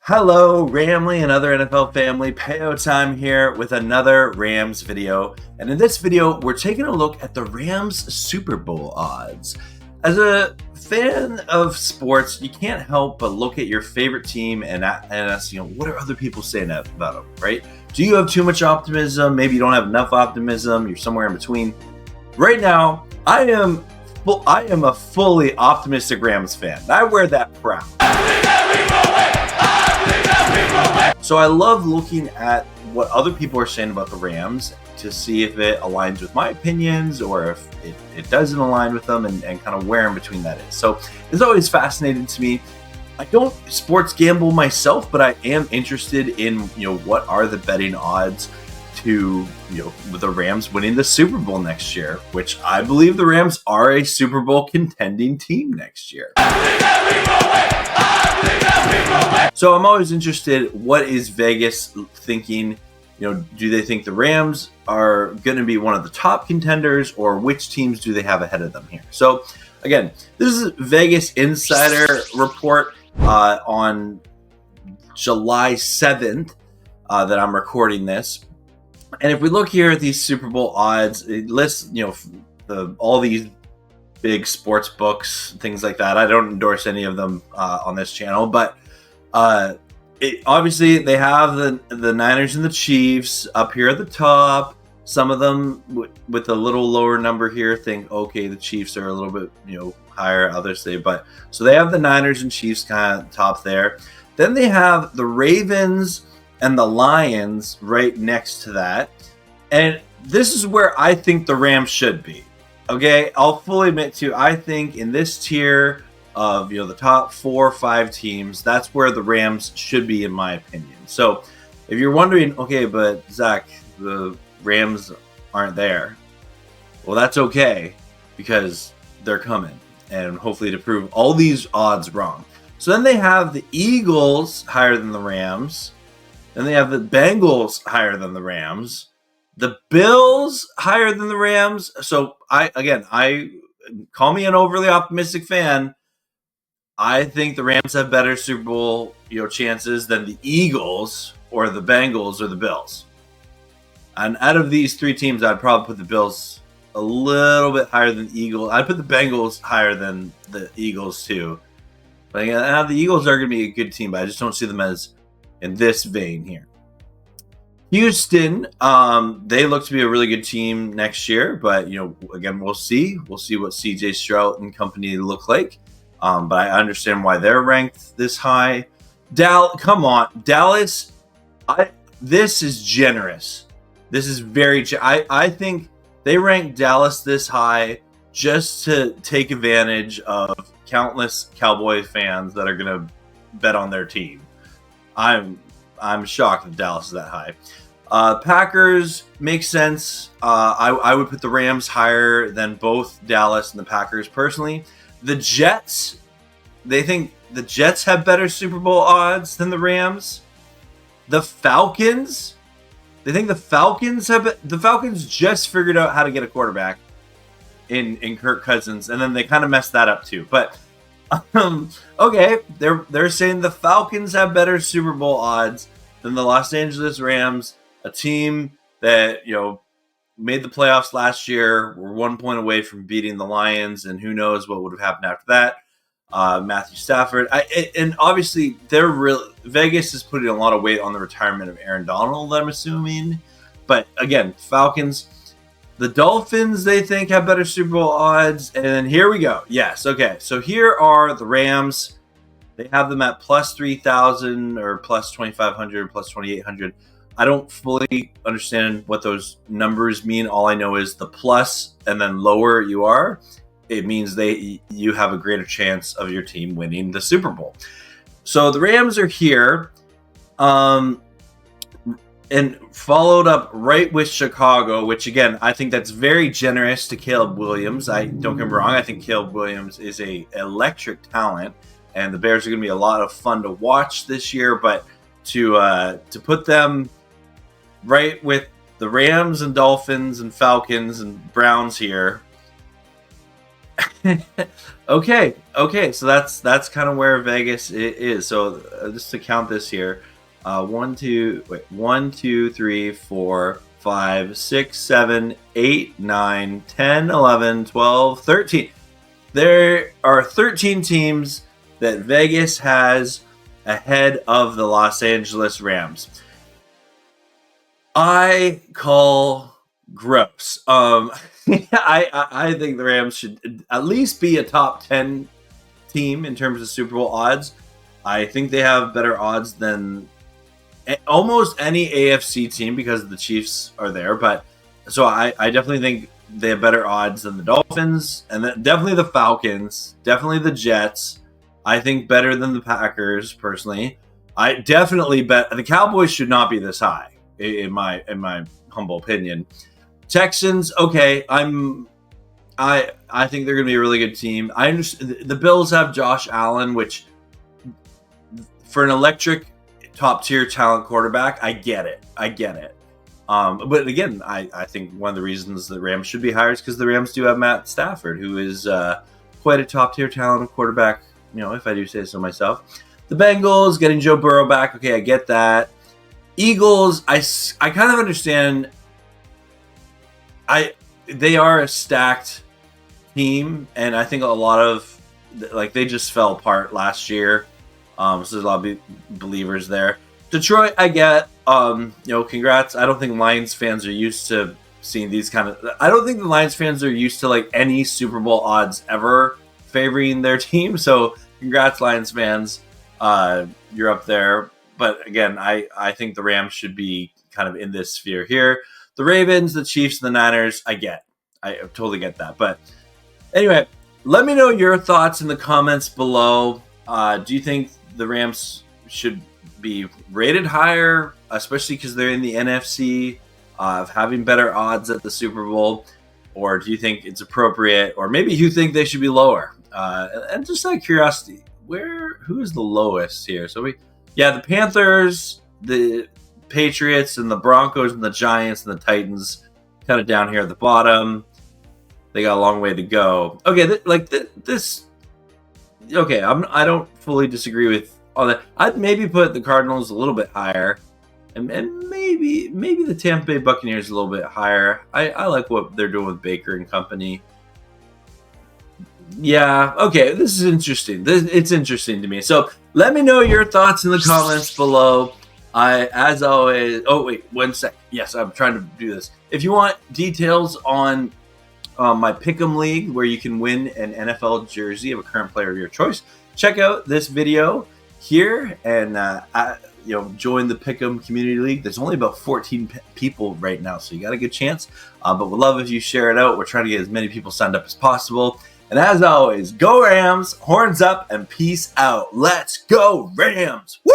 Hello, Ramley and other NFL family. Payo time here with another Rams video. And in this video, we're taking a look at the Rams Super Bowl odds. As a fan of sports, you can't help but look at your favorite team and ask, what are other people saying about them, right? Do you have too much optimism? Maybe you don't have enough optimism. You're somewhere in between. Right now, I am a fully optimistic Rams fan. I wear that proud. So I love looking at what other people are saying about the Rams to see if it aligns with my opinions or if it doesn't align with them and kind of where in between that is. So it's always fascinating to me. I don't sports gamble myself, but I am interested in, what are the betting odds to, with the Rams winning the Super Bowl next year, which I believe the Rams are a Super Bowl contending team next year. So I'm always interested, what is Vegas thinking? Do they think the Rams are going to be one of the top contenders, or which teams do they have ahead of them here? So again, this is Vegas Insider Report on July 7th that I'm recording this. And if we look here at these Super Bowl odds, it lists, all these big sports books, things like that. I don't endorse any of them on this channel, but obviously they have the Niners and the Chiefs up here at the top. Some of them with a little lower number here think, okay, the Chiefs are a little bit higher. Others say, but so they have the Niners and Chiefs kind of top there. Then they have the Ravens and the Lions right next to that, and this is where I think the Rams should be. Okay, I'll fully admit to, I think in this tier of the top 4 or 5 teams, that's where the Rams should be in my opinion. So if you're wondering, okay, but Zach, the Rams aren't there, well, that's okay, because they're coming, and hopefully to prove all these odds wrong. So then they have the Eagles higher than the Rams, then they have the Bengals higher than the Rams, the Bills higher than the Rams. So I call me an overly optimistic fan. I think the Rams have better Super Bowl chances than the Eagles or the Bengals or the Bills. And out of these 3 teams, I'd probably put the Bills a little bit higher than the Eagles. I'd put the Bengals higher than the Eagles too. But again, the Eagles are going to be a good team, but I just don't see them as in this vein here. Houston, they look to be a really good team next year, but again, we'll see. We'll see what CJ Stroud and company look like. But I understand why they're ranked this high. Come on, Dallas. This is generous. This is very. I think they ranked Dallas this high just to take advantage of countless Cowboy fans that are going to bet on their team. I'm shocked that Dallas is that high. Packers makes sense. I would put the Rams higher than both Dallas and the Packers personally. The Jets, they think the Jets have better Super Bowl odds than the Rams. The Falcons, they think the Falcons just figured out how to get a quarterback in Kirk Cousins, and then they kind of messed that up too. But okay, they're saying the Falcons have better Super Bowl odds than the Los Angeles Rams, a team that made the playoffs last year. We're 1 point away from beating the Lions, and who knows what would have happened after that. Matthew Stafford, and obviously Vegas is putting a lot of weight on the retirement of Aaron Donald, I'm assuming. But again, Falcons. The Dolphins, they think, have better Super Bowl odds. And then here we go. Yes, okay. So here are the Rams. They have them at plus 3,000 or plus 2,500, plus 2,800. I don't fully understand what those numbers mean. All I know is the plus and then lower you are, it means you have a greater chance of your team winning the Super Bowl. So the Rams are here. And followed up right with Chicago, which again, I think that's very generous to Caleb Williams. Don't get me wrong, I think Caleb Williams is a electric talent, and the Bears are going to be a lot of fun to watch this year. But to put them right with the Rams and Dolphins and Falcons and Browns here, Okay. So that's kind of where Vegas is. So just to count this here, 1, 2, 3, 4, 5, 6, 7, 8, 9, 10, 11, 12, 13. There are 13 teams that Vegas has ahead of the Los Angeles Rams. I call gross. I think the Rams should at least be a top 10 team in terms of Super Bowl odds. I think they have better odds than almost any AFC team because the Chiefs are there. But so I definitely think they have better odds than the Dolphins, and definitely the Falcons, definitely the Jets. I think better than the Packers personally. I definitely bet the Cowboys should not be this high in my humble opinion. Texans, okay, I think they're going to be a really good team. I understand the Bills have Josh Allen, which for an electric top tier talent quarterback, I get it. But again, I think one of the reasons the Rams should be higher is because the Rams do have Matt Stafford, who is quite a top tier talent quarterback. If I do say so myself. The Bengals getting Joe Burrow back. Okay, I get that. Eagles, I kind of understand. They are a stacked team, and I think a lot of they just fell apart last year. So there's a lot of believers there. Detroit, I get. Congrats. I don't think Lions fans are used to seeing these kind of. I don't think the Lions fans are used to any Super Bowl odds ever favoring their team. So congrats, Lions fans. You're up there. But again, I think the Rams should be kind of in this sphere here. The Ravens, the Chiefs, and the Niners, I totally get that. But anyway, let me know your thoughts in the comments below. Do you think the Rams should be rated higher, especially because they're in the NFC, of having better odds at the Super Bowl? Or do you think it's appropriate? Or maybe you think they should be lower? And just out of curiosity, who is the lowest here? So the Panthers, the Patriots, and the Broncos, and the Giants, and the Titans, kind of down here at the bottom. They got a long way to go. Okay, this. Okay, I don't fully disagree with all that. I'd maybe put the Cardinals a little bit higher, and maybe the Tampa Bay Buccaneers a little bit higher. I like what they're doing with Baker and company. Yeah, okay, this is interesting. It's interesting to me. So let me know your thoughts in the comments below. As always, oh wait, 1 sec. Yes, I'm trying to do this. If you want details on my Pick'em League, where you can win an NFL jersey of a current player of your choice, check out this video here and join the Pick'em Community League. There's only about 14 people right now, so you got a good chance. But we'd love if you share it out. We're trying to get as many people signed up as possible. And as always, go Rams, horns up, and peace out. Let's go Rams! Woo!